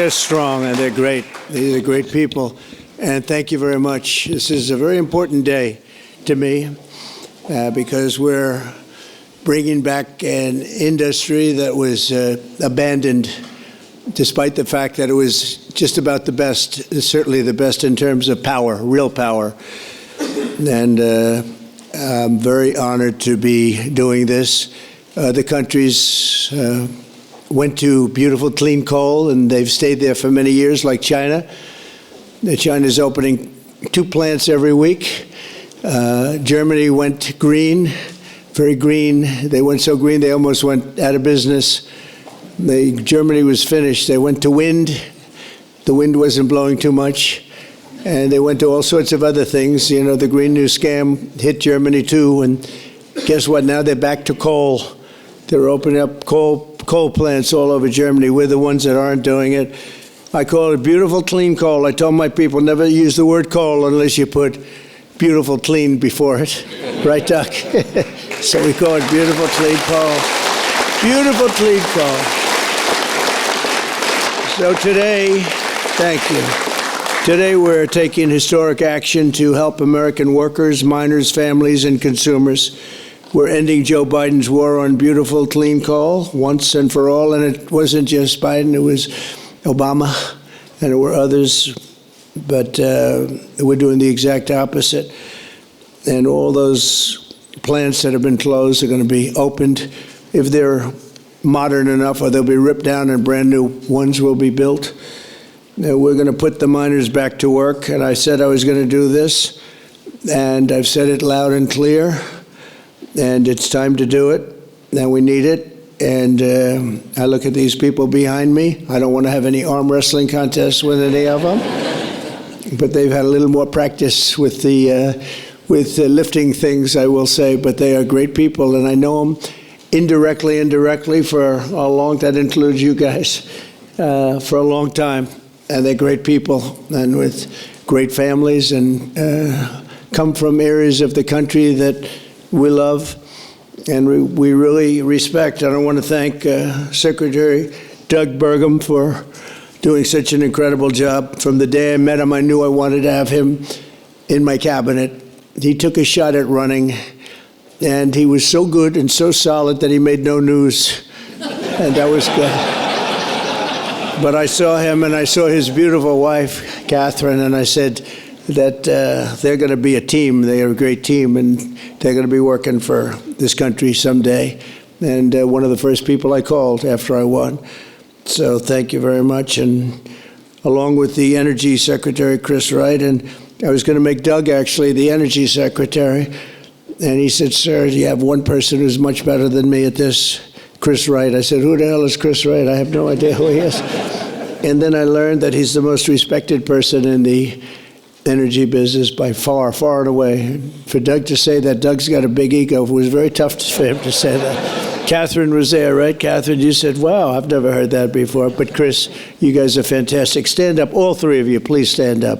strong, and they're great. These are great people, and thank you very much. This is a very important day to me because we're bringing back an industry that was abandoned, despite the fact that it was just about the best, certainly the best in terms of power, real power. And I'm very honored to be doing this. The countries went to beautiful, clean coal, and they've stayed there for many years, like China. China's opening 2 plants every week. Germany went green, very green. They went so green they almost went out of business. Germany was finished. They went to wind. The wind wasn't blowing too much. And they went to all sorts of other things. You know, the Green New Scam hit Germany too. And guess what? Now they're back to coal. They're opening up coal plants all over Germany. We're the ones that aren't doing it. I call it beautiful, clean coal. I told my people, never use the word coal unless you put beautiful, clean before it. Right, Doc? So we call it beautiful, clean coal. Beautiful, clean coal. So today, thank you. Today we're taking historic action to help American workers, miners, families, and consumers. We're ending Joe Biden's war on beautiful, clean coal once and for all. And it wasn't just Biden, it was Obama, and there were others. But we're doing the exact opposite. And all those plants that have been closed are going to be opened. If they're modern enough, or they'll be ripped down and brand new ones will be built. We're going to put the miners back to work. And I said I was going to do this. And I've said it loud and clear. And it's time to do it, and we need it. And I look at these people behind me. I don't want to have any arm wrestling contests with any of them, but they've had a little more practice with the lifting things, I will say. But they are great people, and I know them indirectly for a long. That includes you guys for a long time, and they're great people and with great families, and come from areas of the country that we love and we really respect. And I want to thank Secretary Doug Burgum for doing such an incredible job. From the day I met him, I knew I wanted to have him in my cabinet. He took a shot at running, and he was so good and so solid that he made no news, and that was good. But I saw him, and I saw his beautiful wife, Catherine, and I said that they're going to be a team. They are a great team, and they're going to be working for this country someday. And one of the first people I called after I won. So thank you very much. And along with the Energy Secretary, Chris Wright, and I was going to make Doug actually the Energy Secretary. And he said, sir, you have one person who's much better than me at this, Chris Wright. I said, who the hell is Chris Wright? I have no idea who he is. And then I learned that he's the most respected person in the energy business by far, far and away. For Doug to say that, Doug's got a big ego. It was very tough for him to say that. Catherine was there, right? Catherine, you said, wow, I've never heard that before. But Chris, you guys are fantastic. Stand up, all three of you, please stand up.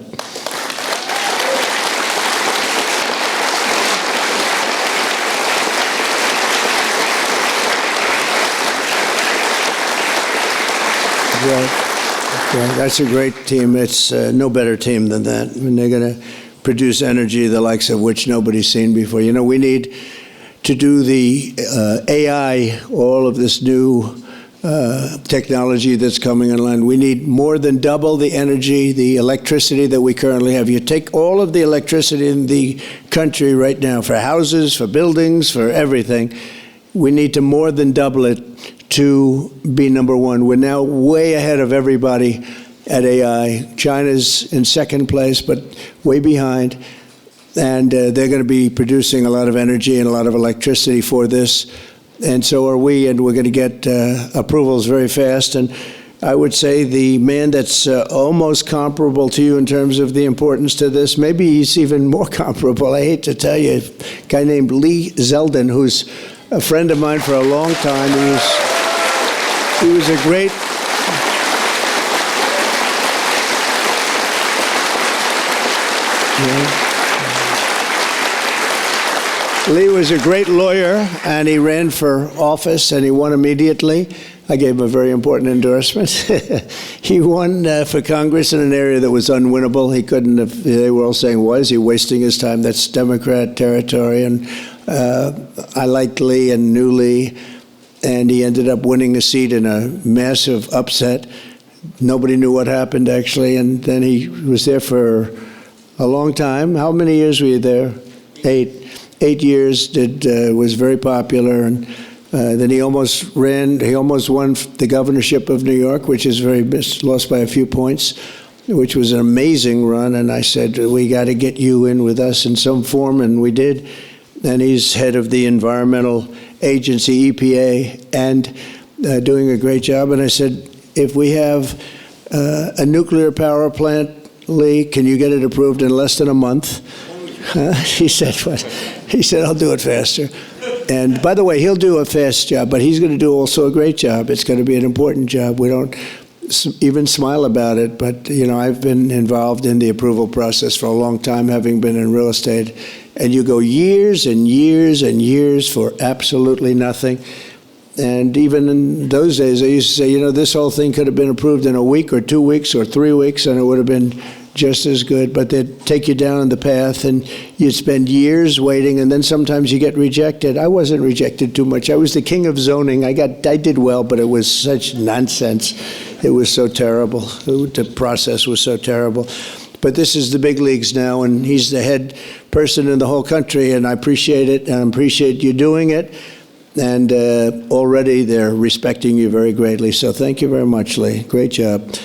Yeah, that's a great team. It's no better team than that. And they're going to produce energy the likes of which nobody's seen before. You know, we need to do the AI, all of this new technology that's coming online. We need more than double the energy, the electricity that we currently have. You take all of the electricity in the country right now for houses, for buildings, for everything. We need to more than double it to be number one. We're now way ahead of everybody at AI. China's in second place, but way behind. And they're going to be producing a lot of energy and a lot of electricity for this. And so are we, and we're going to get approvals very fast. And I would say the man that's almost comparable to you in terms of the importance to this, maybe he's even more comparable, I hate to tell you, a guy named Lee Zeldin, who's a friend of mine for a long time. He was a great... Lee was a great lawyer, and he ran for office, and he won immediately. I gave him a very important endorsement. He won for Congress in an area that was unwinnable. He couldn't have, they were all saying, why is he wasting his time? That's Democrat territory. And I liked Lee and knew Lee, and he ended up winning a seat in a massive upset. Nobody knew what happened, actually, and then he was there for a long time. How many years were you there? 8 years. Was very popular, and then he almost won the governorship of New York, which is lost by a few points, which was an amazing run. And I said, we got to get you in with us in some form, and we did. And he's head of the environmental agency, EPA, and doing a great job. And I said, if we have a nuclear power plant, Lee, can you get it approved in less than a month? He said, what? He said, I'll do it faster. And by the way, he'll do a fast job, but he's going to do also a great job. It's going to be an important job. We don't even smile about it, but I've been involved in the approval process for a long time, having been in real estate, and you go years and years and years for absolutely nothing. And even in those days, I used to say, this whole thing could have been approved in a week or 2 weeks or 3 weeks, and it would have been just as good. But they'd take you down the path, and you'd spend years waiting, and then sometimes you get rejected. I wasn't rejected too much. I was the king of zoning. I did well, but it was such nonsense. It was so terrible. The process was so terrible. But this is the big leagues now, and he's the head person in the whole country, and I appreciate it, and I appreciate you doing it. And already they're respecting you very greatly. So thank you very much, Lee. Great job.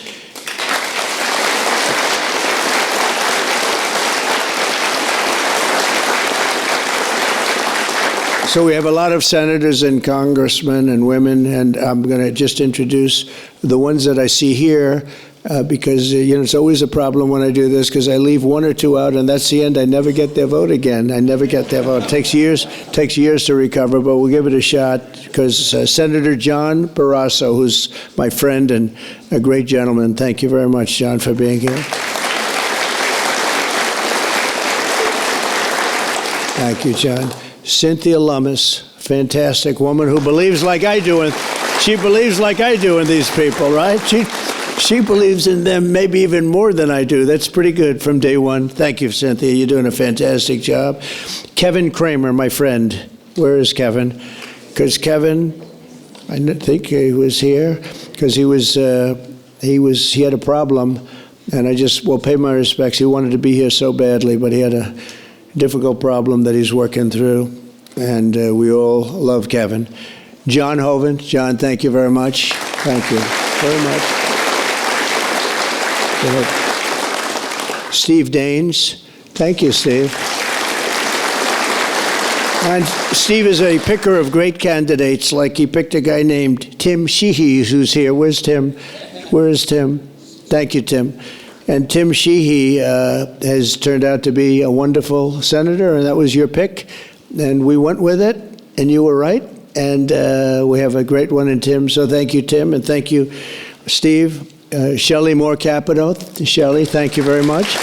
So we have a lot of senators and congressmen and women, and I'm going to just introduce the ones that I see here. Because it's always a problem when I do this, because I leave one or two out, and that's the end. I never get their vote again. I never get their vote. It takes years to recover, but we'll give it a shot, because Senator John Barrasso, who's my friend and a great gentleman. Thank you very much, John, for being here. Thank you, John. Cynthia Lummis, fantastic woman who believes like I do, and she believes like I do in these people, right? She believes in them maybe even more than I do. That's pretty good from day one. Thank you, Cynthia. You're doing a fantastic job. Kevin Kramer, my friend. Where is Kevin? Because Kevin, I think he was here, because he had a problem, and I just pay my respects. He wanted to be here so badly, but he had a difficult problem that he's working through, and we all love Kevin. John Hoven. John, thank you very much. Thank you very much. Steve Daines. Thank you, Steve. And Steve is a picker of great candidates, like he picked a guy named Tim Sheehy, who's here. Where's Tim? Where is Tim? Thank you, Tim. And Tim Sheehy has turned out to be a wonderful senator, and that was your pick. And we went with it, and you were right. And we have a great one in Tim. So thank you, Tim, and thank you, Steve. Shelley Moore Capito. Shelley, thank you very much.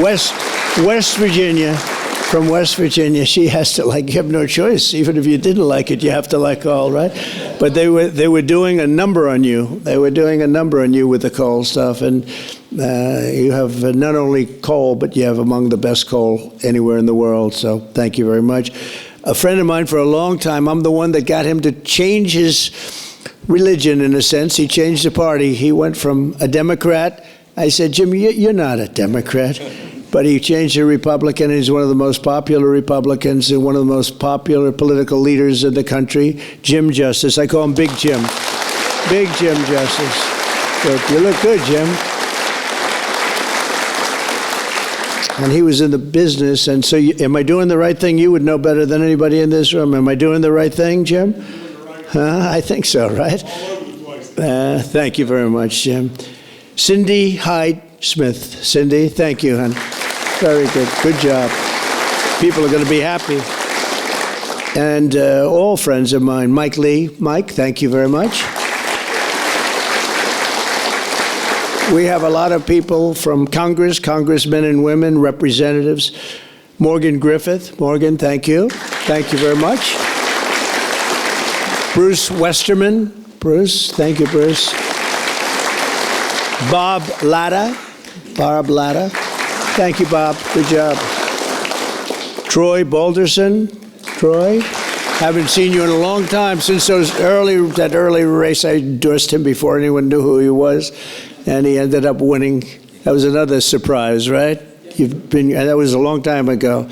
West Virginia. From West Virginia, she has to you have no choice. Even if you didn't like it, you have to like coal, right? But they were doing a number on you. They were doing a number on you with the coal stuff, and you have not only coal, but you have among the best coal anywhere in the world. So thank you very much. A friend of mine for a long time, I'm the one that got him to change his religion in a sense. He changed the party. He went from a Democrat. I said, Jim, you're not a Democrat. But he changed to Republican. He's one of the most popular Republicans and one of the most popular political leaders in the country. Jim Justice. I call him Big Jim. Big Jim Justice. Good. You look good, Jim. And he was in the business. And so am I doing the right thing? You would know better than anybody in this room. Am I doing the right thing, Jim? I think so, right? Thank you very much, Jim. Cindy Hyde Smith. Cindy, thank you, hon. Very good. Good job. People are going to be happy. And all friends of mine. Mike Lee. Mike, thank you very much. We have a lot of people from Congress, congressmen and women, representatives. Morgan Griffith. Morgan, thank you. Thank you very much. Bruce Westerman. Bruce, thank you, Bruce. Bob Latta. Bob Latta. Thank you, Bob. Good job. Troy Balderson. Troy, haven't seen you in a long time. Since that early race, I endorsed him before anyone knew who he was, and he ended up winning. That was another surprise, right? That was a long time ago.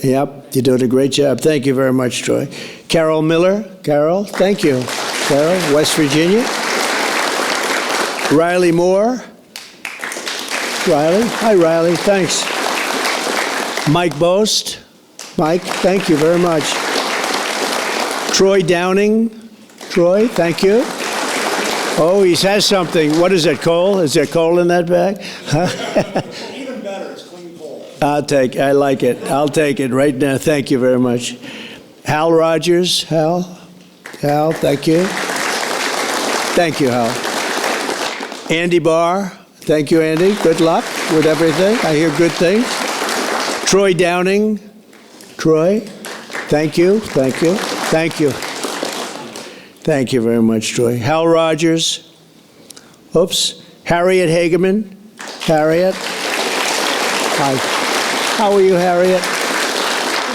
Yep, you're doing a great job. Thank you very much, Troy. Carol Miller. Carol, thank you. Carol, West Virginia. Riley Moore. Riley. Hi, Riley. Thanks. Mike Boast. Mike, thank you very much. Troy Downing. Troy, thank you. Oh, he has something. What is that, coal? Is there coal in that bag? Huh? Even better, it's clean coal. I like it. I'll take it right now. Thank you very much. Hal Rogers. Hal, thank you. Thank you, Hal. Andy Barr. Thank you, Andy. Good luck with everything. I hear good things. Troy Downing. Troy, thank you. Thank you. Thank you. Thank you very much, Troy. Hal Rogers. Oops. Harriet Hageman. Harriet. Hi. How are you, Harriet?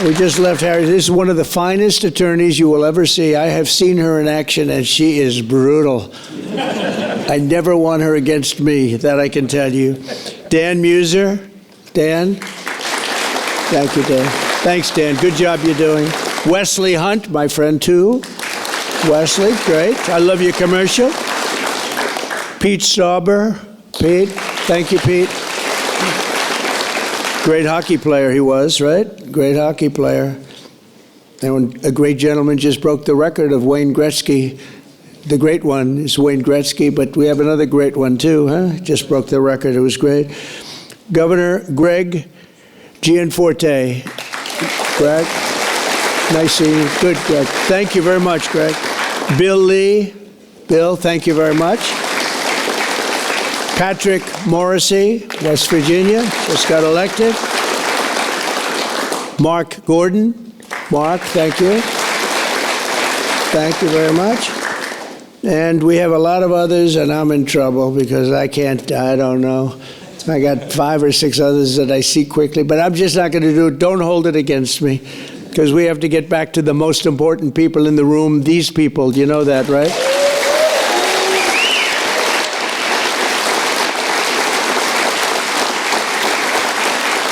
We just left Harriet. This is one of the finest attorneys you will ever see. I have seen her in action, and she is brutal. I never want her against me, that I can tell you. Dan Muser. Dan. Thank you, Dan. Thanks, Dan. Good job you're doing. Wesley Hunt, my friend, too. Wesley, great. I love your commercial. Pete Stauber. Pete, thank you, Pete. Great hockey player he was, right? Great hockey player. And a great gentleman just broke the record of Wayne Gretzky. The great one is Wayne Gretzky, but we have another great one, too, huh? Just broke the record. It was great. Governor Greg Gianforte. Greg, nice seeing you. Good, Greg. Thank you very much, Greg. Bill Lee. Bill, thank you very much. Patrick Morrissey, West Virginia, just got elected. Mark Gordon. Mark, thank you. Thank you very much. And we have a lot of others, and I'm in trouble because I don't know. I got 5 or 6 others that I see quickly, but I'm just not going to do it. Don't hold it against me, because we have to get back to the most important people in the room, these people. You know that, right?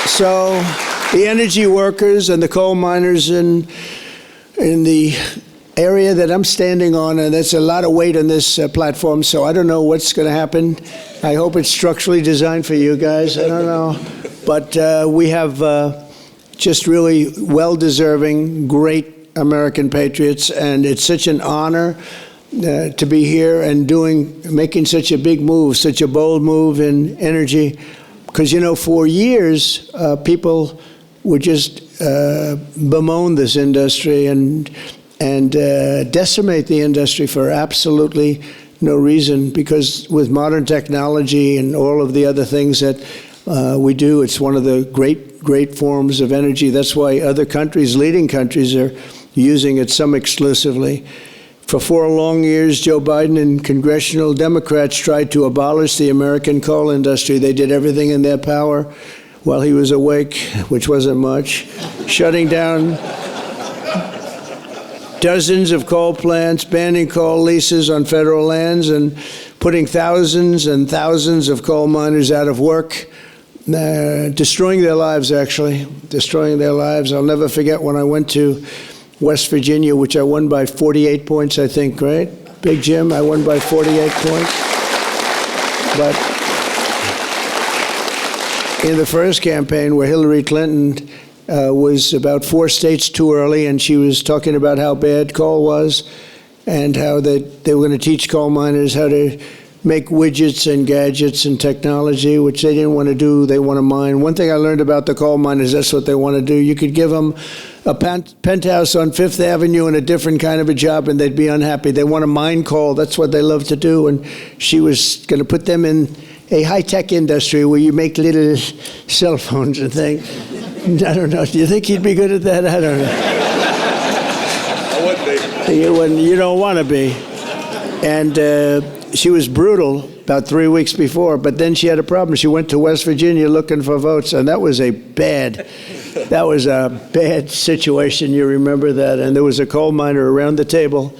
So the energy workers and the coal miners in the area that I'm standing on, and there's a lot of weight on this platform, so I don't know what's going to happen. I hope it's structurally designed for you guys. I don't know. But we have just really well-deserving, great American patriots, and it's such an honor to be here and making such a big move, such a bold move in energy. Because, you know, for years, people would just bemoan this industry and decimate the industry for absolutely no reason, because with modern technology and all of the other things that we do, it's one of the great forms of energy. That's why other countries, leading countries, are using it, some exclusively. For 4 long years, Joe Biden and congressional Democrats tried to abolish the American coal industry. They did everything in their power while he was awake, which wasn't much, shutting down dozens of coal plants, banning coal leases on federal lands, and putting thousands and thousands of coal miners out of work, destroying their lives, actually, destroying their lives. I'll never forget when I went to West Virginia, which I won by 48 points, I think, right? Big Jim, I won by 48 points. But in the first campaign, where Hillary Clinton was about 4 states too early, and she was talking about how bad coal was and how they were going to teach coal miners how to make widgets and gadgets and technology, which they didn't want to do. They want to mine. One thing I learned about the coal miners, that's what they want to do. You could give them a penthouse on Fifth Avenue and a different kind of a job, and they'd be unhappy. They want to mine coal. That's what they love to do. And she was going to put them in a high-tech industry where you make little cell phones and things. I don't know. Do you think he'd be good at that? I don't know. I wouldn't be. You don't want to be. And she was brutal about 3 weeks before, but then she had a problem. She went to West Virginia looking for votes, and that was a bad situation. You remember that? And there was a coal miner around the table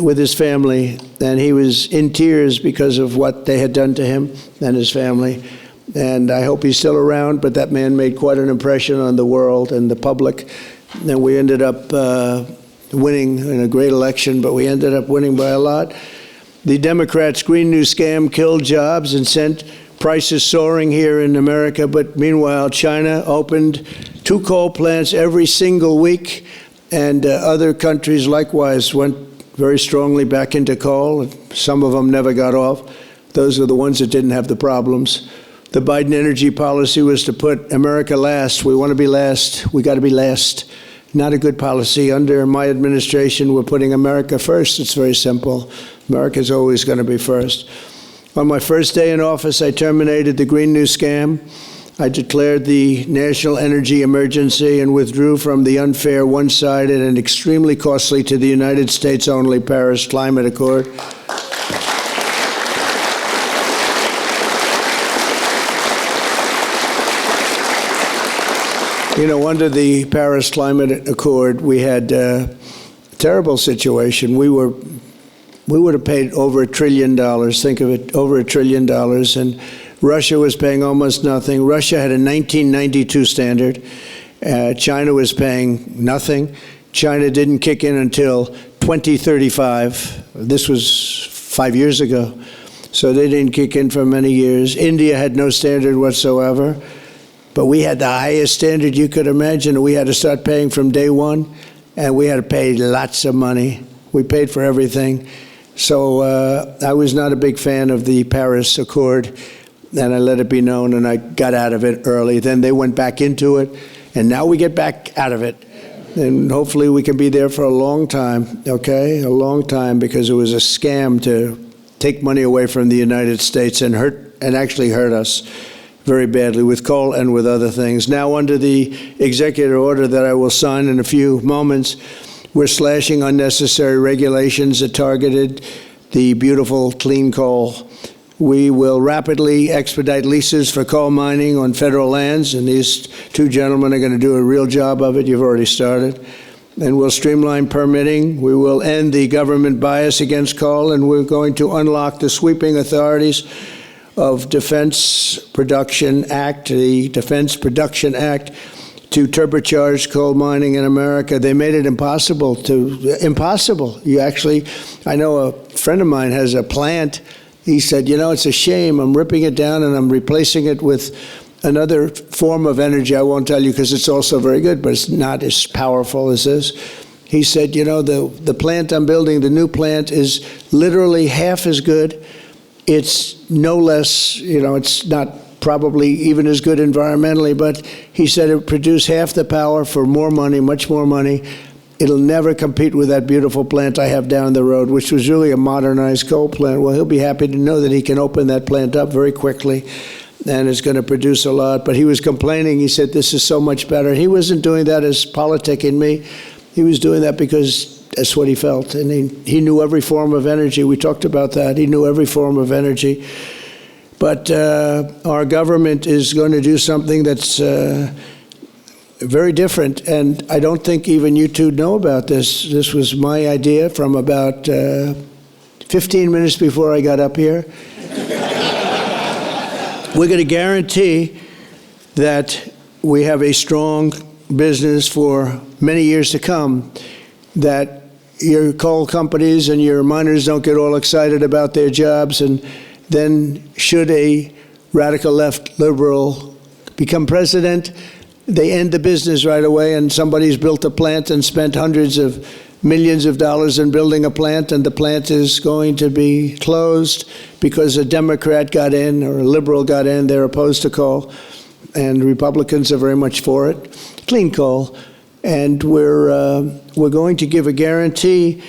with his family, and he was in tears because of what they had done to him and his family. And I hope he's still around, but that man made quite an impression on the world and the public. And we ended up winning in a great election, but we ended up winning by a lot. The Democrats' Green New Scam killed jobs and sent prices soaring here in America. But meanwhile, China opened 2 coal plants every single week, and other countries likewise went very strongly back into coal. Some of them never got off. Those are the ones that didn't have the problems. The Biden energy policy was to put America last. We want to be last. We got to be last. Not a good policy. Under my administration, we're putting America first. It's very simple. America's always going to be first. On my first day in office, I terminated the Green New Scam. I declared the national energy emergency and withdrew from the unfair, one-sided, and extremely costly to the United States only Paris Climate Accord. You know, under the Paris Climate Accord, we had a terrible situation. We would have paid over $1 trillion. Think of it, over $1 trillion. And Russia was paying almost nothing. Russia had a 1992 standard. China was paying nothing. China didn't kick in until 2035. This was 5 years ago. So they didn't kick in for many years. India had no standard whatsoever. But we had the highest standard you could imagine. We had to start paying from day one, and we had to pay lots of money. We paid for everything. So I was not a big fan of the Paris Accord, and I let it be known, and I got out of it early. Then they went back into it, and now we get back out of it. And hopefully we can be there for a long time, okay? A long time, because it was a scam to take money away from the United States and actually hurt us very badly with coal and with other things. Now, under the executive order that I will sign in a few moments, we're slashing unnecessary regulations that targeted the beautiful clean coal. We will rapidly expedite leases for coal mining on federal lands, and these 2 gentlemen are going to do a real job of it. You've already started. And we'll streamline permitting. We will end the government bias against coal, and we're going to unlock the sweeping authorities of Defense Production Act, the Defense Production Act, to turbocharge coal mining in America. They made it impossible. You actually, I know a friend of mine has a plant. He said, you know, it's a shame. I'm ripping it down and I'm replacing it with another form of energy. I won't tell you because it's also very good, but it's not as powerful as this. He said, you know, the plant I'm building, the new plant, is literally half as good. It's no less, you know, it's not probably even as good environmentally, but he said it would produce half the power for more money, much more money. It'll never compete with that beautiful plant I have down the road, which was really a modernized coal plant. Well, he'll be happy to know that he can open that plant up very quickly, and it's going to produce a lot. But he was complaining. He said, this is so much better. He wasn't doing that as politicking me. He was doing that because that's what he felt. And he knew every form of energy. We talked about that. He knew every form of energy. But our government is going to do something that's very different. And I don't think even you two know about this. This was my idea from about 15 minutes before I got up here. We're going to guarantee that we have a strong business for many years to come, that your coal companies and your miners don't get all excited about their jobs, and then should a radical left liberal become president, they end the business right away, and somebody's built a plant and spent hundreds of millions of dollars in building a plant, and the plant is going to be closed because a Democrat got in or a liberal got in. They're opposed to coal, and Republicans are very much for it. Clean coal. And we're going to give a guarantee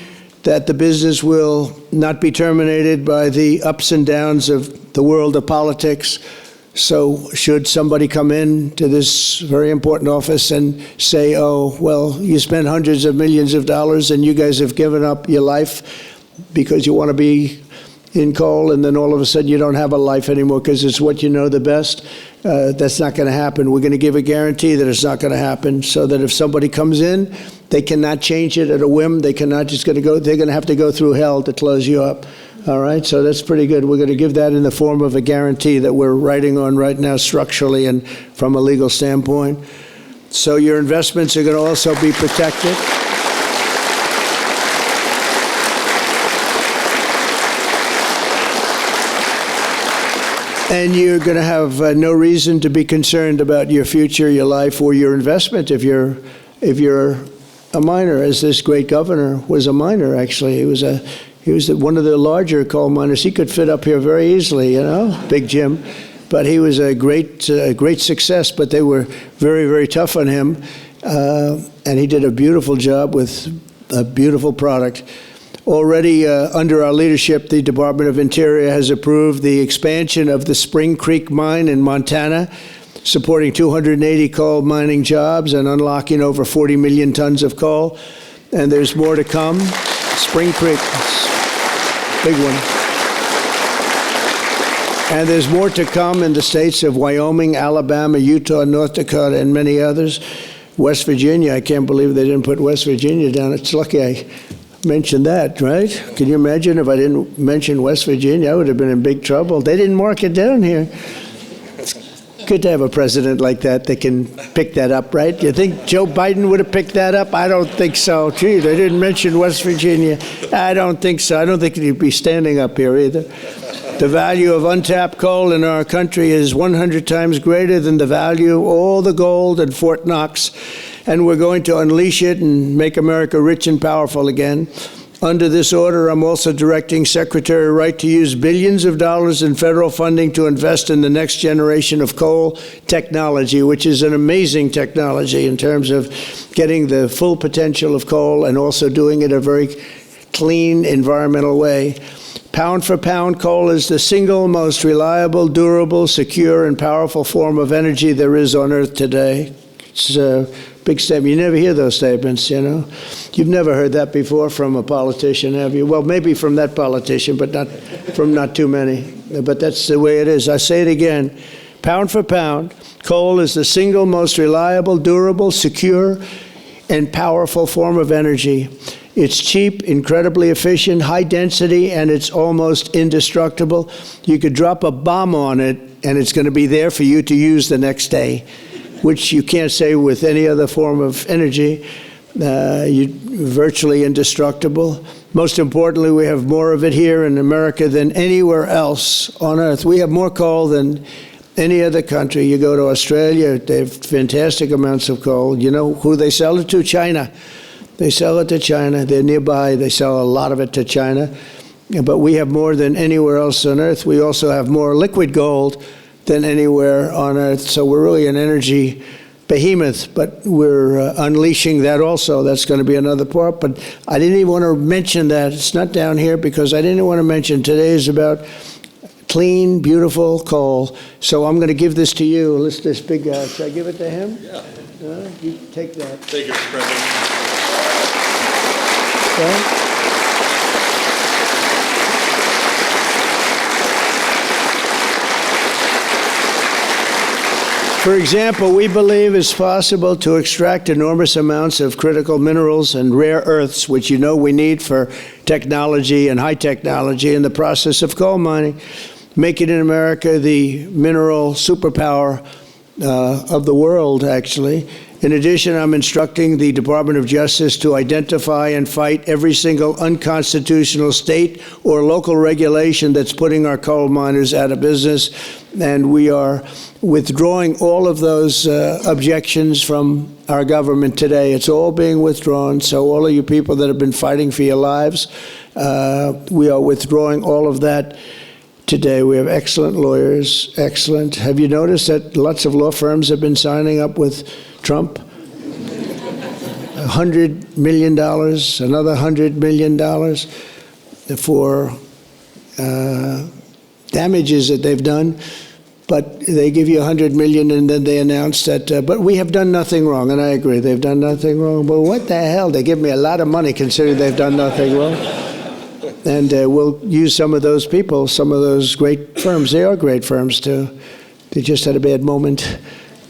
that the business will not be terminated by the ups and downs of the world of politics. So should somebody come in to this very important office and say, oh, well, you spent hundreds of millions of dollars and you guys have given up your life because you want to be in coal, and then all of a sudden you don't have a life anymore because it's what you know the best? That's not going to happen. We're going to give a guarantee that it's not going to happen, so that if somebody comes in, they cannot change it at a whim. They cannot just going to go, they're going to have to go through hell to close you up. All right, so that's pretty good. We're going to give that in the form of a guarantee that we're writing on right now structurally and from a legal standpoint. So your investments are going to also be protected. And you're going to have no reason to be concerned about your future, your life, or your investment if you're a miner, as this great governor was a miner, actually. He was one of the larger coal miners. He could fit up here very easily, you know, Big Jim. But he was a great success, but they were very, very tough on him. And he did a beautiful job with a beautiful product. Already under our leadership, the Department of Interior has approved the expansion of the Spring Creek mine in Montana, supporting 280 coal mining jobs and unlocking over 40 million tons of coal. And there's more to come. Spring Creek, big one. And there's more to come in the states of Wyoming, Alabama, Utah, North Dakota, and many others. West Virginia, I can't believe they didn't put West Virginia down. It's lucky I mentioned that, right? Can you imagine if I didn't mention West Virginia? I would have been in big trouble. They didn't mark it down here. It's good to have a president like that can pick that up, right? You think Joe Biden would have picked that up? I don't think so. Gee, they didn't mention West Virginia. I don't think so. I don't think he'd be standing up here either. The value of untapped coal in our country is 100 times greater than the value of all the gold in Fort Knox. And we're going to unleash it and make America rich and powerful again. Under this order, I'm also directing Secretary Wright to use billions of dollars in federal funding to invest in the next generation of coal technology, which is an amazing technology in terms of getting the full potential of coal and also doing it a very clean, environmental way. Pound for pound, coal is the single most reliable, durable, secure, and powerful form of energy there is on Earth today. It's a big statement. You never hear those statements, you know. You've never heard that before from a politician, have you? Well, maybe from that politician, but not too many. But that's the way it is. I say it again. Pound for pound, coal is the single most reliable, durable, secure, and powerful form of energy. It's cheap, incredibly efficient, high density, and it's almost indestructible. You could drop a bomb on it, and it's going to be there for you to use the next day, which you can't say with any other form of energy. You're virtually indestructible. Most importantly, we have more of it here in America than anywhere else on Earth. We have more coal than any other country. You go to Australia, they have fantastic amounts of coal. You know who they sell it to? China. They sell it to China. They're nearby. They sell a lot of it to China. But we have more than anywhere else on Earth. We also have more liquid gold than anywhere on Earth. So we're really an energy behemoth, but we're unleashing that also. That's going to be another part. But I didn't even want to mention that. It's not down here because I didn't want to mention today is about clean, beautiful coal. So I'm going to give this to you. Let's this big guy. Should I give it to him? Yeah. You take that. Thank you, Mr. President. Okay. For example, we believe it's possible to extract enormous amounts of critical minerals and rare earths, which you know we need for technology and high technology in the process of coal mining, making in America the mineral superpower of the world, actually. In addition, I'm instructing the Department of Justice to identify and fight every single unconstitutional state or local regulation that's putting our coal miners out of business. And we are withdrawing all of those objections from our government today. It's all being withdrawn. So all of you people that have been fighting for your lives, we are withdrawing all of that today. We have excellent lawyers, excellent. Have you noticed that lots of law firms have been signing up with Trump? $100 million, another $100 million for damages that they've done. But they give you $100 million, and then they announce that, but we have done nothing wrong. And I agree, they've done nothing wrong. But what the hell? They give me a lot of money considering they've done nothing wrong. And we'll use some of those people, some of those great firms. They are great firms, too. They just had a bad moment.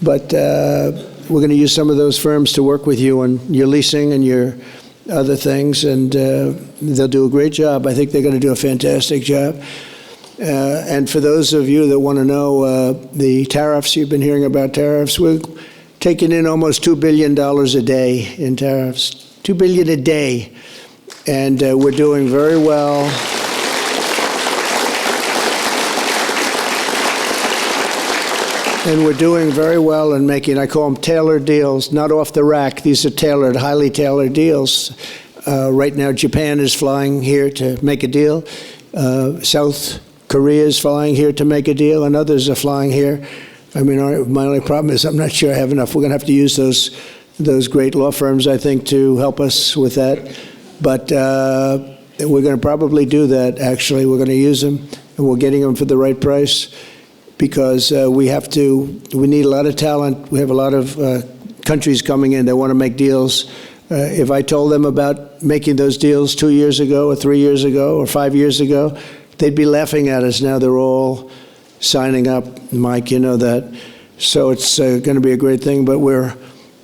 But we're going to use some of those firms to work with you on your leasing and your other things, and they'll do a great job. I think they're going to do a fantastic job. And for those of you that want to know the tariffs, you've been hearing about tariffs, we're taking in almost $2 billion a day in tariffs. $2 billion a day. And we're doing very well. And we're doing very well in making, I call them tailored deals, not off the rack. These are tailored, highly tailored deals. Right now, Japan is flying here to make a deal. South Korea is flying here to make a deal, and others are flying here. I mean, my only problem is I'm not sure I have enough. We're going to have to use those great law firms, I think, to help us with that. But we're going to probably do that, actually. We're going to use them, and we're getting them for the right price because we need a lot of talent. We have a lot of countries coming in that want to make deals. If I told them about making those deals 2 years ago or 3 years ago or 5 years ago, they'd be laughing at us. Now they're all signing up. Mike, you know that. So it's going to be a great thing. But we're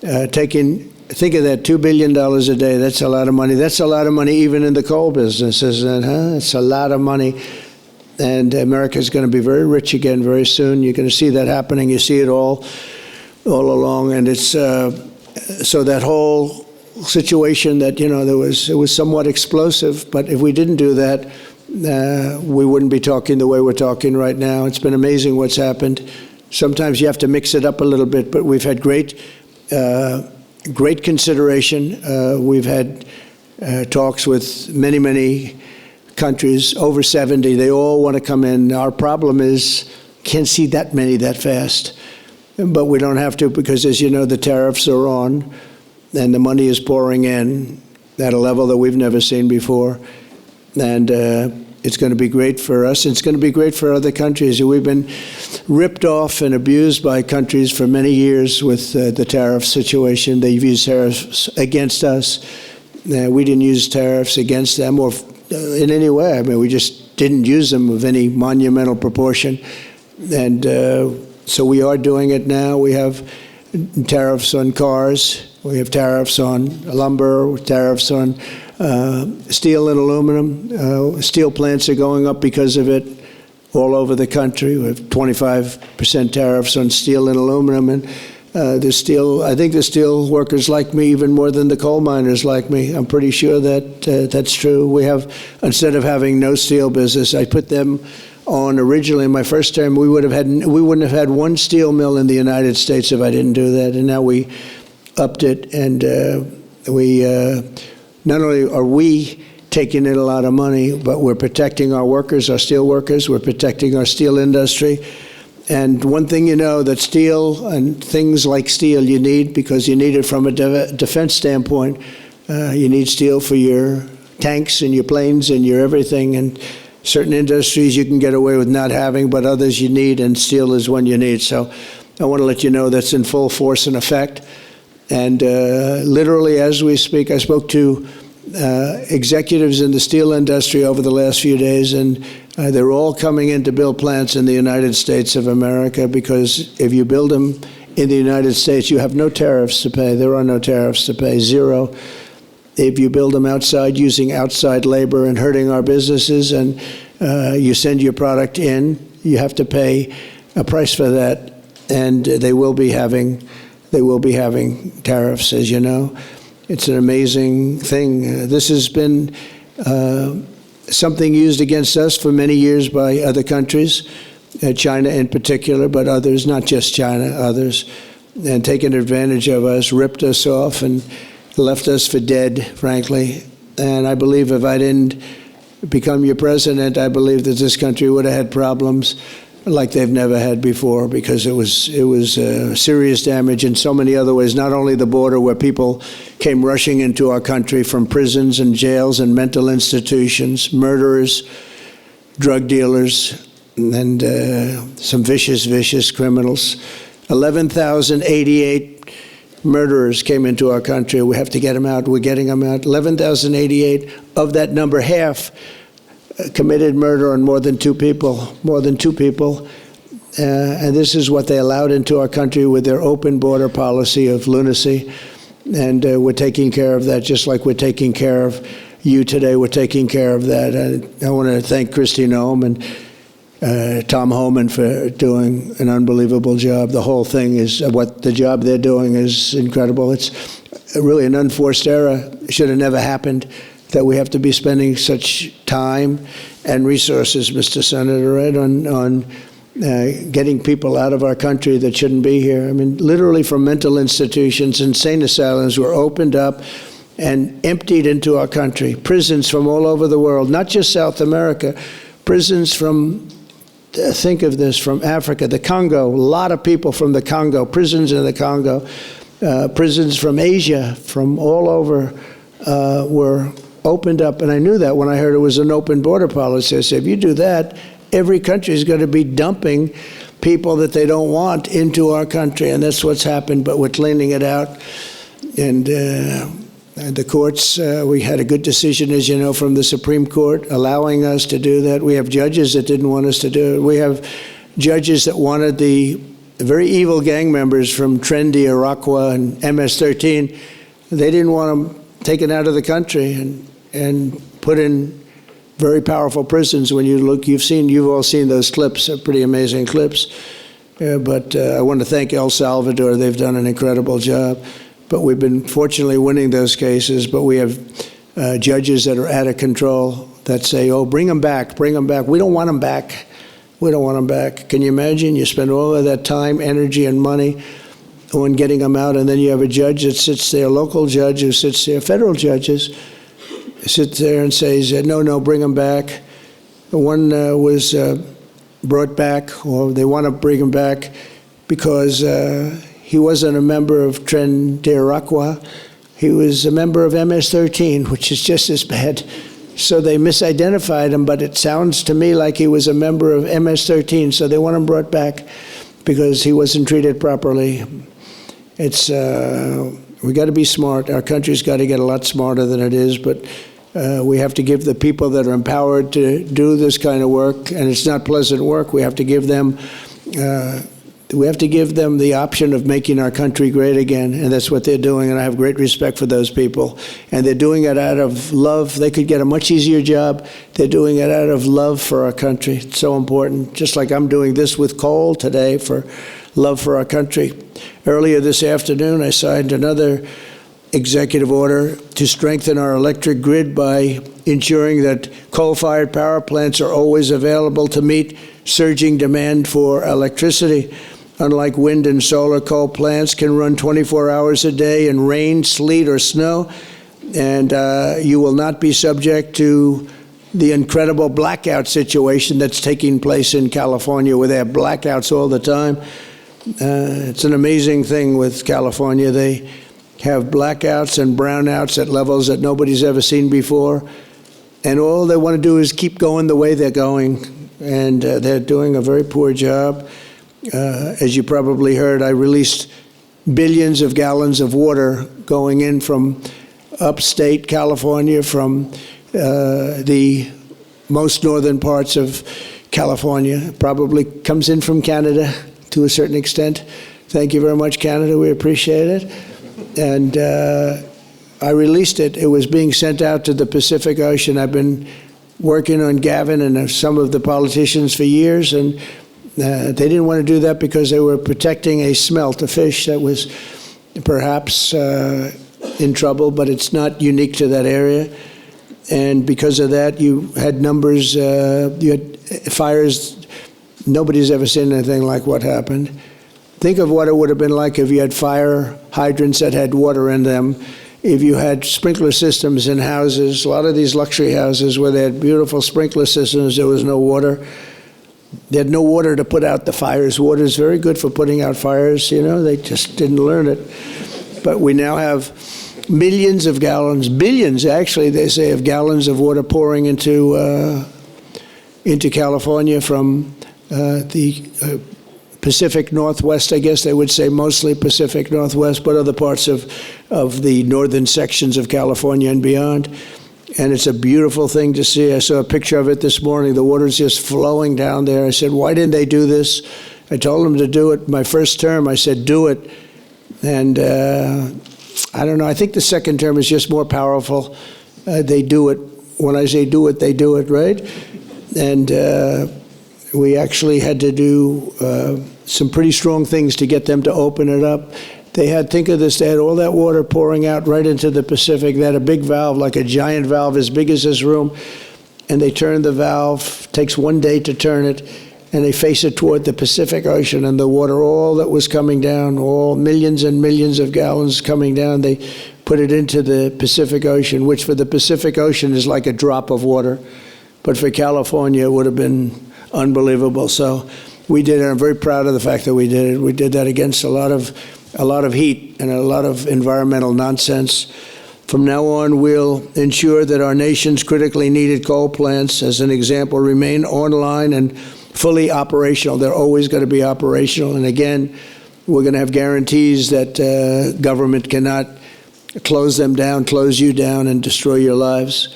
think of that, $2 billion a day. That's a lot of money. That's a lot of money even in the coal business, isn't it? Huh? It's a lot of money. And America's going to be very rich again very soon. You're going to see that happening. You see it all along. And it's so that whole situation that, you know, it was somewhat explosive. But if we didn't do that, we wouldn't be talking the way we're talking right now. It's been amazing what's happened. Sometimes you have to mix it up a little bit, but we've had great consideration. We've had talks with many countries, over 70. They all want to come in. Our problem is can't see that many that fast. But we don't have to because, as you know, the tariffs are on, and the money is pouring in at a level that we've never seen before. And it's going to be great for us. It's going to be great for other countries. We've been ripped off and abused by countries for many years with the tariff situation. They've used tariffs against us. We didn't use tariffs against them or in any way. I mean, we just didn't use them of any monumental proportion. And so we are doing it now. We have tariffs on cars. We have tariffs on lumber, tariffs on steel and aluminum. Steel plants are going up because of it all over the country. We have 25% tariffs on steel and aluminum. And I think the steel workers like me even more than the coal miners like me. I'm pretty sure that that's true. We have, instead of having no steel business, I put them on originally in my first term. We wouldn't have had one steel mill in the United States if I didn't do that. And now we upped it, and not only are we taking in a lot of money, but we're protecting our workers, our steel workers. We're protecting our steel industry. And one thing you know, that steel and things like steel you need, because you need it from a defense standpoint. You need steel for your tanks and your planes and your everything. And certain industries you can get away with not having, but others you need, and steel is one you need. So I want to let you know that's in full force and effect. And literally, as we speak, I spoke to executives in the steel industry over the last few days, and they're all coming in to build plants in the United States of America, because if you build them in the United States, you have no tariffs to pay. There are no tariffs to pay, zero. If you build them outside using outside labor and hurting our businesses, and you send your product in, you have to pay a price for that, and they will be having tariffs, as you know. It's an amazing thing. This has been something used against us for many years by other countries, China in particular, but others, not just China, others, and taken advantage of us, ripped us off, and left us for dead, frankly. And I believe if I didn't become your president, I believe that this country would have had problems like they've never had before, because it was serious damage in so many other ways, not only the border, where people came rushing into our country from prisons and jails and mental institutions, murderers, drug dealers, and some vicious, vicious criminals. 11,088 murderers came into our country. We have to get them out. We're getting them out. 11,088. Of that number, half committed murder on more than two people. And this is what they allowed into our country with their open border policy of lunacy. And we're taking care of that just like we're taking care of you today. We're taking care of that. I want to thank Kristi Noem and Tom Homan for doing an unbelievable job. The whole thing is, what the job they're doing is incredible. It's really an unforced error. It should have never happened, that we have to be spending such time and resources, Mr. Senator, right, on getting people out of our country that shouldn't be here. I mean, literally from mental institutions, insane asylums were opened up and emptied into our country. Prisons from all over the world, not just South America, prisons from, think of this, from Africa, the Congo, a lot of people from the Congo, prisons in the Congo, prisons from Asia, from all over, were opened up. And I knew that when I heard it was an open border policy. I said, if you do that, every country is going to be dumping people that they don't want into our country. And that's what's happened, but we're cleaning it out. And the courts, we had a good decision, as you know, from the Supreme Court, allowing us to do that. We have judges that didn't want us to do it. We have judges that wanted the very evil gang members from Trendy, Iroquois, and MS-13. They didn't want them taken out of the country and put in very powerful prisons. When you look, you've all seen those clips, pretty amazing clips. But I want to thank El Salvador. They've done an incredible job. But we've been fortunately winning those cases. But we have judges that are out of control that say, oh, bring them back, bring them back. We don't want them back. We don't want them back. Can you imagine? You spend all of that time, energy, and money on getting them out, and then you have a judge that sits there, a local judge who sits there, federal judges, sit there and says, no, bring them back. One was brought back, or they want to bring him back because he wasn't a member of Tren de Aragua. He was a member of MS-13, which is just as bad. So they misidentified him, but it sounds to me like he was a member of MS-13, so they want him brought back because he wasn't treated properly. It's we got to be smart. Our country's got to get a lot smarter than it is, but we have to give the people that are empowered to do this kind of work, and it's not pleasant work. We have to give them the option of making our country great again, and that's what they're doing, and I have great respect for those people. And they're doing it out of love. They could get a much easier job. They're doing it out of love for our country. It's so important, just like I'm doing this with coal today for love for our country. Earlier this afternoon, I signed another executive order to strengthen our electric grid by ensuring that coal-fired power plants are always available to meet surging demand for electricity. Unlike wind and solar, coal plants can run 24 hours a day in rain, sleet, or snow, and you will not be subject to the incredible blackout situation that's taking place in California, where they have blackouts all the time. It's an amazing thing with California. They have blackouts and brownouts at levels that nobody's ever seen before, and all they want to do is keep going the way they're going, and they're doing a very poor job. As you probably heard, I released billions of gallons of water going in from upstate California, from the most northern parts of California. Probably comes in from Canada to a certain extent. Thank you very much, Canada. We appreciate it. And I released it. It was being sent out to the Pacific Ocean. I've been working on Gavin and some of the politicians for years, and they didn't want to do that because they were protecting a smelt, a fish that was perhaps in trouble, but it's not unique to that area. And because of that, you had numbers, you had fires. Nobody's ever seen anything like what happened. Think of what it would have been like if you had fire hydrants that had water in them, if you had sprinkler systems in houses. A lot of these luxury houses where they had beautiful sprinkler systems, there was no water. They had no water to put out the fires. Water is very good for putting out fires, you know. They just didn't learn it. But we now have millions of gallons, billions actually, they say, of gallons of water pouring into California from the Pacific Northwest, I guess they would say, mostly Pacific Northwest, but other parts of the northern sections of California and beyond. And it's a beautiful thing to see. I saw a picture of it this morning. The water's just flowing down there. I said, why didn't they do this? I told them to do it my first term. I said, do it. And I don't know. I think the second term is just more powerful. They do it. When I say do it, they do it, right? And we actually had to do some pretty strong things to get them to open it up. They had, think of this, they had all that water pouring out right into the Pacific. They had a big valve, like a giant valve as big as this room, and they turned the valve. Takes one day to turn it, and they face it toward the Pacific Ocean, and the water, all that was coming down, all millions and millions of gallons coming down, they put it into the Pacific Ocean, which for the Pacific Ocean is like a drop of water. But for California, it would have been unbelievable. So we did it. I'm very proud of the fact that we did it. We did that against a lot of heat and a lot of environmental nonsense. From now on, we'll ensure that our nation's critically needed coal plants, as an example, remain online and fully operational. They're always going to be operational. And again, we're going to have guarantees that government cannot close them down, close you down, and destroy your lives.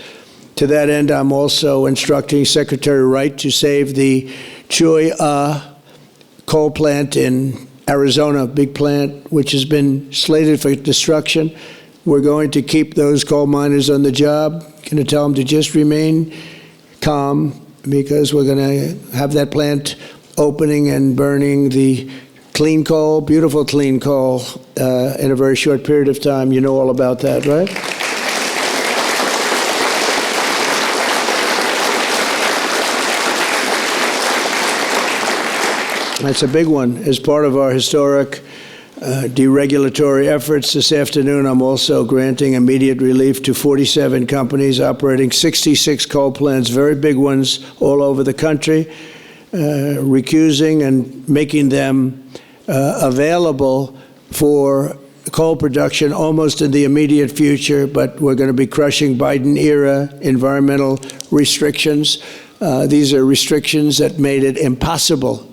To that end, I'm also instructing Secretary Wright to save the Cholla coal plant in Arizona, big plant, which has been slated for destruction. We're going to keep those coal miners on the job. Going to tell them to just remain calm, because we're going to have that plant opening and burning the clean coal, beautiful clean coal, in a very short period of time. You know all about that, right? That's a big one. As part of our historic deregulatory efforts this afternoon, I'm also granting immediate relief to 47 companies operating 66 coal plants, very big ones all over the country, recusing and making them available for coal production almost in the immediate future. But we're going to be crushing Biden-era environmental restrictions. These are restrictions that made it impossible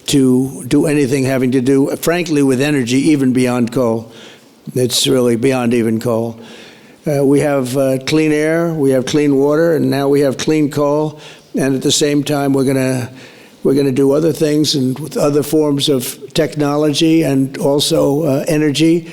to do anything having to do, frankly, with energy, even beyond coal. It's really beyond even coal. We have clean air, we have clean water, and now we have clean coal. And at the same time, we're going to do other things and with other forms of technology and also energy,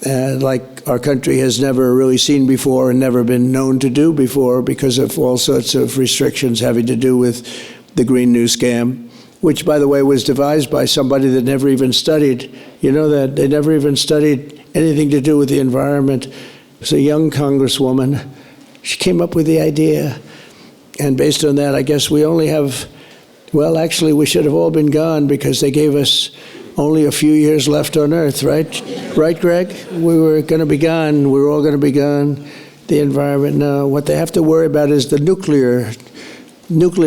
like our country has never really seen before and never been known to do before, because of all sorts of restrictions having to do with the Green New Scam, which, by the way, was devised by somebody that never even studied. You know that they never even studied anything to do with the environment. It was a young congresswoman. She came up with the idea. And based on that, I guess we only have, well, actually, we should have all been gone, because they gave us only a few years left on Earth, right? Right, Greg? We were going to be gone. We were all going to be gone. The environment, no. What they have to worry about is the nuclear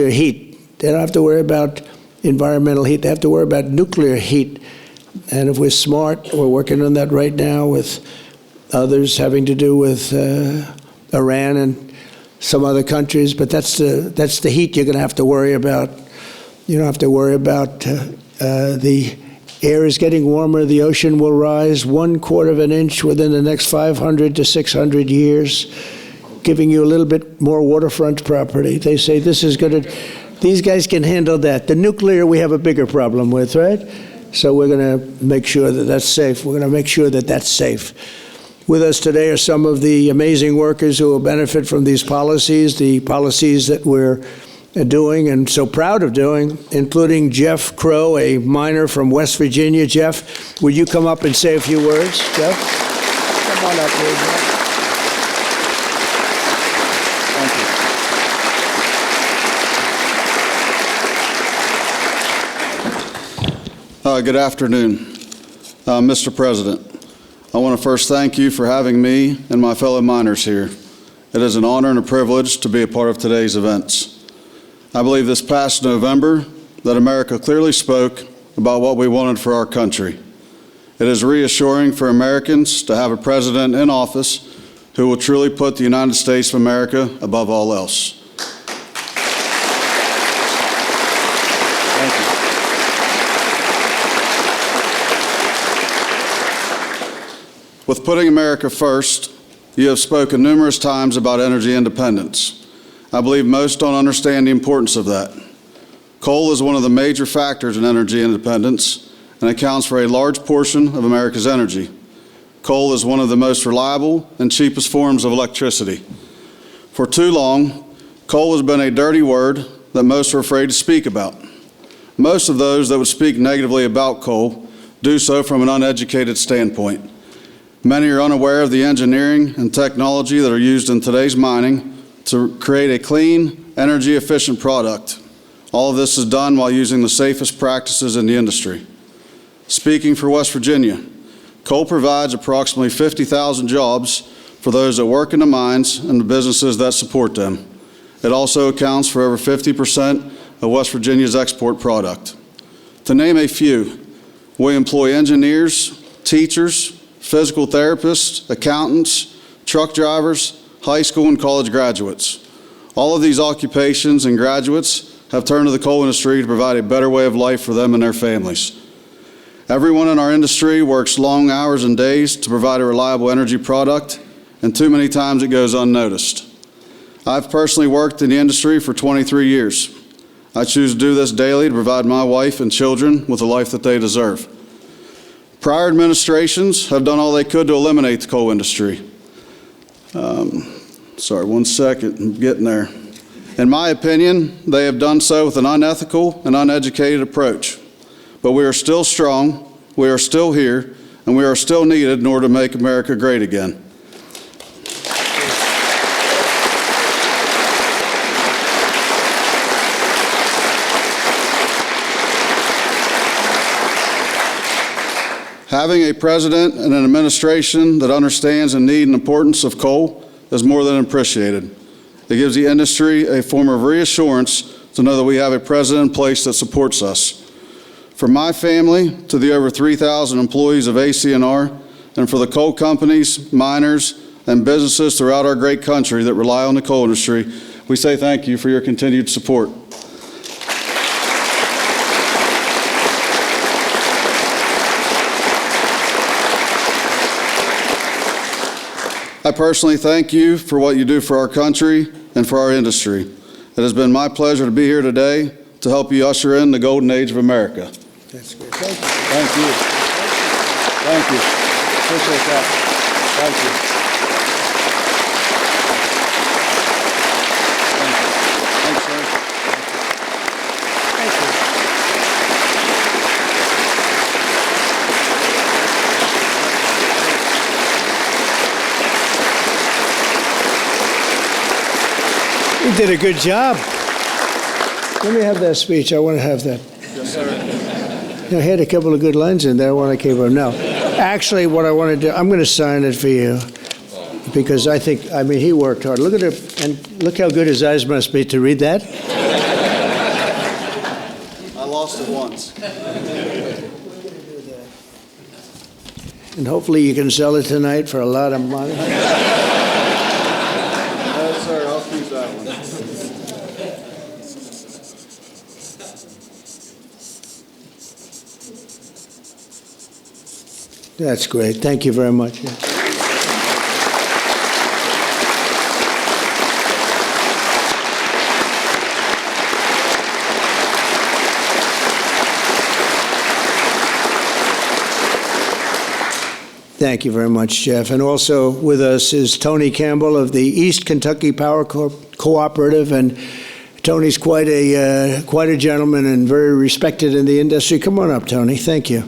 heat. They don't have to worry about environmental heat. They have to worry about nuclear heat. And if we're smart, we're working on that right now with others having to do with Iran and some other countries. But that's the heat you're going to have to worry about. You don't have to worry about the air is getting warmer. The ocean will rise 1/4 of an inch within the next 500 to 600 years, giving you a little bit more waterfront property. They say this is going to, these guys can handle that. The nuclear we have a bigger problem with, right? So we're going to make sure that that's safe. We're going to make sure that that's safe. With us today are some of the amazing workers who will benefit from these policies, the policies that we're doing and so proud of doing, including Jeff Crow, a miner from West Virginia. Jeff, would you come up and say a few words? Jeff, come on up here, Jeff. Thank you. Good afternoon, Mr. President. I want to first thank you for having me and my fellow miners here. It is an honor and a privilege to be a part of today's events. I believe this past November that America clearly spoke about what we wanted for our country. It is reassuring for Americans to have a president in office who will truly put the United States of America above all else. With putting America first, you have spoken numerous times about energy independence. I believe most don't understand the importance of that. Coal is one of the major factors in energy independence and accounts for a large portion of America's energy. Coal is one of the most reliable and cheapest forms of electricity. For too long, coal has been a dirty word that most are afraid to speak about. Most of those that would speak negatively about coal do so from an uneducated standpoint. Many are unaware of the engineering and technology that are used in today's mining to create a clean, energy-efficient product. All of this is done while using the safest practices in the industry. Speaking for West Virginia, coal provides approximately 50,000 jobs for those that work in the mines and the businesses that support them. It also accounts for over 50% of West Virginia's export product. To name a few, we employ engineers, teachers, physical therapists, accountants, truck drivers, high school and college graduates. All of these occupations and graduates have turned to the coal industry to provide a better way of life for them and their families. Everyone in our industry works long hours and days to provide a reliable energy product, and too many times it goes unnoticed. I've personally worked in the industry for 23 years. I choose to do this daily to provide my wife and children with the life that they deserve. Prior administrations have done all they could to eliminate the coal industry. Sorry, one second, I'm getting there. In my opinion, they have done so with an unethical and uneducated approach. But we are still strong, we are still here, and we are still needed in order to make America great again. Having a president and an administration that understands the need and importance of coal is more than appreciated. It gives the industry a form of reassurance to know that we have a president in place that supports us. From my family to the over 3,000 employees of AC&R, and for the coal companies, miners, and businesses throughout our great country that rely on the coal industry, we say thank you for your continued support. I personally thank you for what you do for our country and for our industry. It has been my pleasure to be here today to help you usher in the golden age of America. That's good. Thank you. Thank you. Thank you. Appreciate that. Thank you. Thanks, sir. Thank you. You did a good job. Let me have that speech. I want to have that. Yes, sir. I had a couple of good lines in there when I came up. No, actually, what I want to do, I'm going to sign it for you because I mean, he worked hard. Look at it, and look how good his eyes must be to read that. I lost it once. And hopefully you can sell it tonight for a lot of money. No, sir, I'll keep that one. That's great. Thank you very much. Thank you very much, Jeff. And also with us is Tony Campbell of the East Kentucky Power Cooperative, and Tony's quite a gentleman and very respected in the industry. Come on up, Tony. Thank you.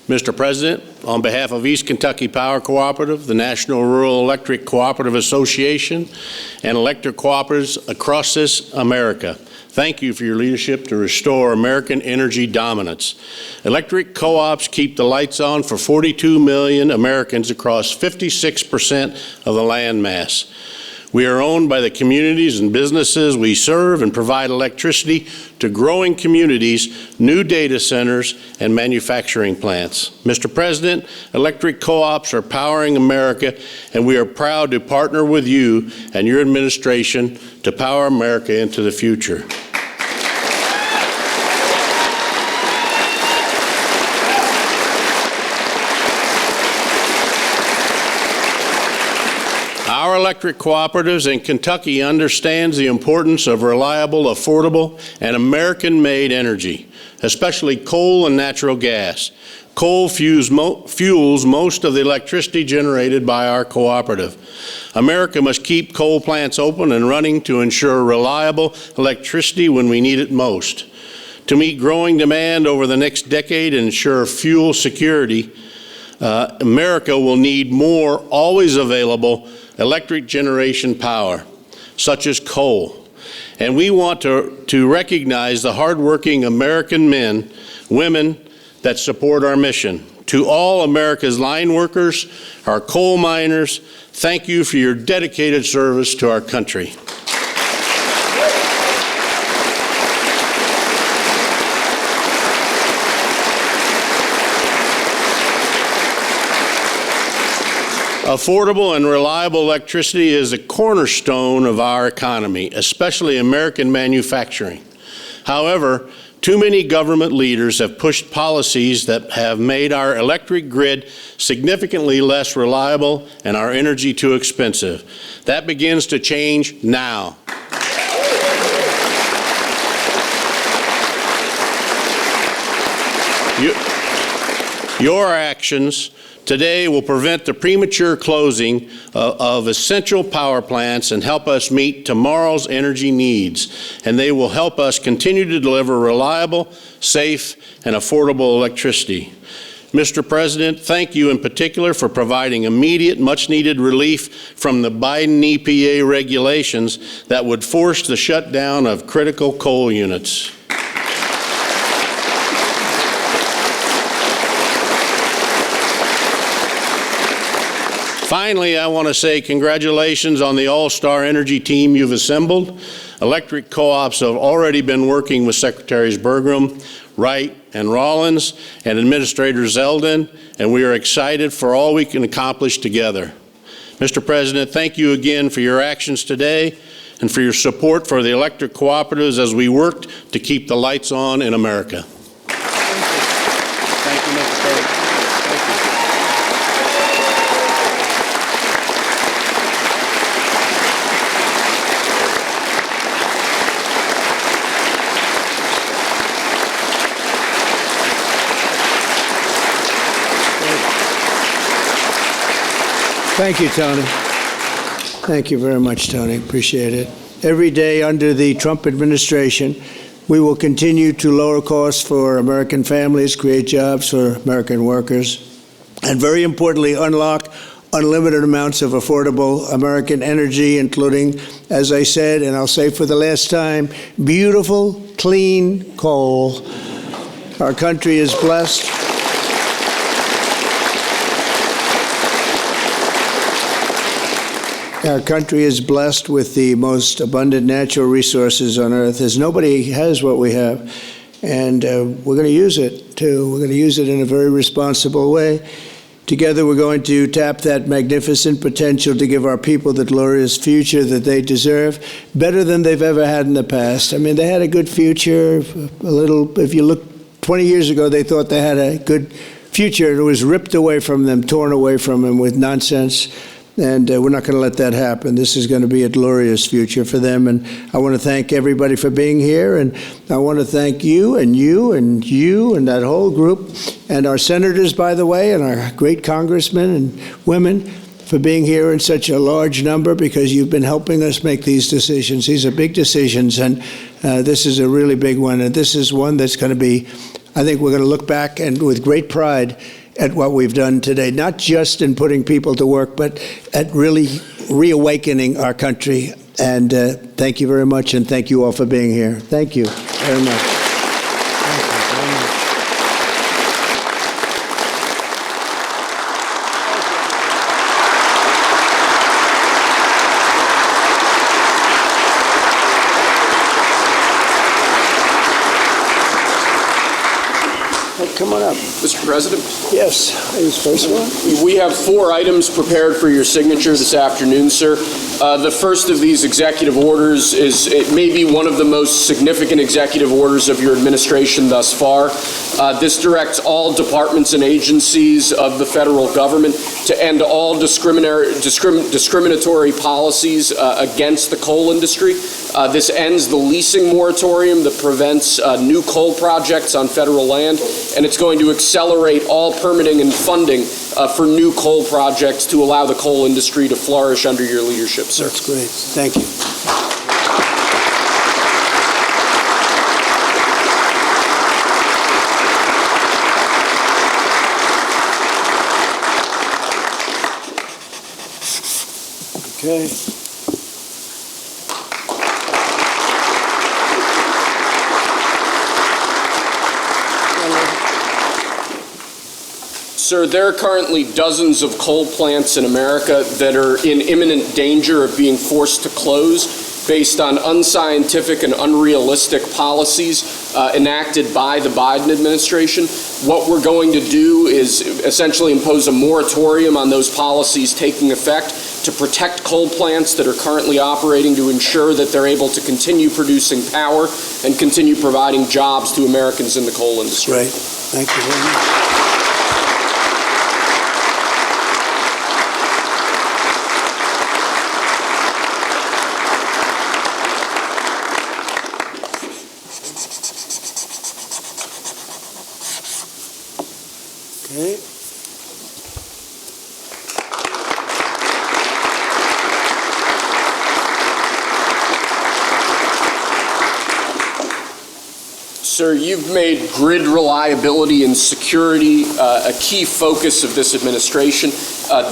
Mr. President, on behalf of East Kentucky Power Cooperative, the National Rural Electric Cooperative Association, and electric cooperatives across this America, thank you for your leadership to restore American energy dominance. Electric co-ops keep the lights on for 42 million Americans across 56% of the land mass. We are owned by the communities and businesses we serve and provide electricity to growing communities, new data centers, and manufacturing plants. Mr. President, electric co-ops are powering America, and we are proud to partner with you and your administration to power America into the future. Our electric cooperatives in Kentucky understands the importance of reliable, affordable, and American-made energy, especially coal and natural gas. Coal fuels most of the electricity generated by our cooperative. America must keep coal plants open and running to ensure reliable electricity when we need it most. To meet growing demand over the next decade and ensure fuel security, America will need more always available electric generation power, such as coal. And we want to recognize the hardworking American men, women that support our mission. To all America's line workers, our coal miners, thank you for your dedicated service to our country. Affordable and reliable electricity is a cornerstone of our economy, especially American manufacturing. However, too many government leaders have pushed policies that have made our electric grid significantly less reliable and our energy too expensive. That begins to change now. Your actions today will prevent the premature closing of essential power plants and help us meet tomorrow's energy needs. And they will help us continue to deliver reliable, safe, and affordable electricity. Mr. President, thank you in particular for providing immediate, much-needed relief from the Biden EPA regulations that would force the shutdown of critical coal units. Finally, I want to say congratulations on the all-star energy team you've assembled. Electric co-ops have already been working with Secretaries Bergrum, Wright, and Rollins, and Administrator Zeldin, and we are excited for all we can accomplish together. Mr. President, thank you again for your actions today and for your support for the electric cooperatives as we work to keep the lights on in America. Thank you, Mr. President. Thank you. Thank you, Tony. Thank you very much, Tony. Appreciate it. Every day under the Trump administration, we will continue to lower costs for American families, create jobs for American workers, and very importantly, unlock unlimited amounts of affordable American energy, including, as I said, and I'll say for the last time, beautiful, clean coal. Our country is blessed. Our country is blessed with the most abundant natural resources on earth, as nobody has what we have. And we're going to use it, too. We're going to use it in a very responsible way. Together, we're going to tap that magnificent potential to give our people the glorious future that they deserve, better than they've ever had in the past. I mean, they had a good future. If you look 20 years ago, they thought they had a good future. It was ripped away from them, torn away from them with nonsense. And we're not going to let that happen. This is going to be a glorious future for them. And I want to thank everybody for being here. And I want to thank you and you and you and that whole group and our senators, by the way, and our great congressmen and women for being here in such a large number, because you've been helping us make these decisions. These are big decisions, and this is a really big one. And this is one that's going to be, I think we're going to look back and with great pride at what we've done today, not just in putting people to work, but at really reawakening our country. And thank you very much, and thank you all for being here. Thank you very much. come on up. Mr. President, Yes, here's the first one. we have 4 items prepared for your signature this afternoon, sir. The first of these executive orders it may be one of the most significant executive orders of your administration thus far. This directs all departments and agencies of the federal government to end all discriminatory policies against the coal industry. This ends the leasing moratorium that prevents new coal projects on federal land, and it's going to accelerate all permitting and funding for new coal projects to allow the coal industry to flourish under your leadership, sir. That's great. Thank you. Okay. Sir, there are currently dozens of coal plants in America that are in imminent danger of being forced to close based on unscientific and unrealistic policies enacted by the Biden administration. What we're going to do is essentially impose a moratorium on those policies taking effect to protect coal plants that are currently operating, to ensure that they're able to continue producing power and continue providing jobs to Americans in the coal industry. Great. Thank you very much. Okay. Sir, you've made grid reliability and security a key focus of this administration.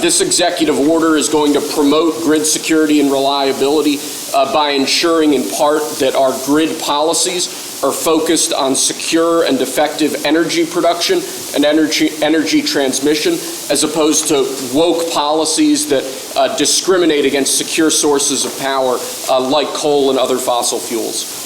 This executive order is going to promote grid security and reliability by ensuring in part that our grid policies are focused on secure and effective energy production and energy transmission, as opposed to woke policies that discriminate against secure sources of power like coal and other fossil fuels.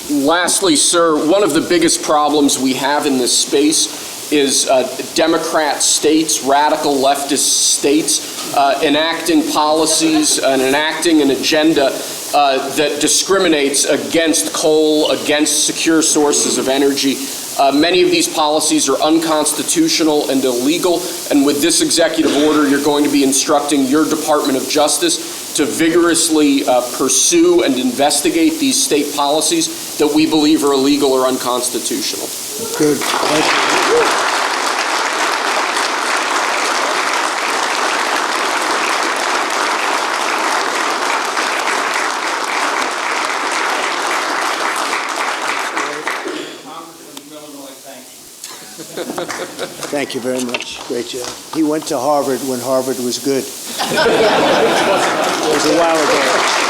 Lastly, sir, one of the biggest problems we have in this space is Democrat states, radical leftist states, enacting policies and enacting an agenda that discriminates against coal, against secure sources of energy. Many of these policies are unconstitutional and illegal, and with this executive order, you're going to be instructing your Department of Justice to vigorously pursue and investigate these state policies that we believe are illegal or unconstitutional. Good. Thank you. Thank you very much. Great job. He went to Harvard when Harvard was good. It was a while ago.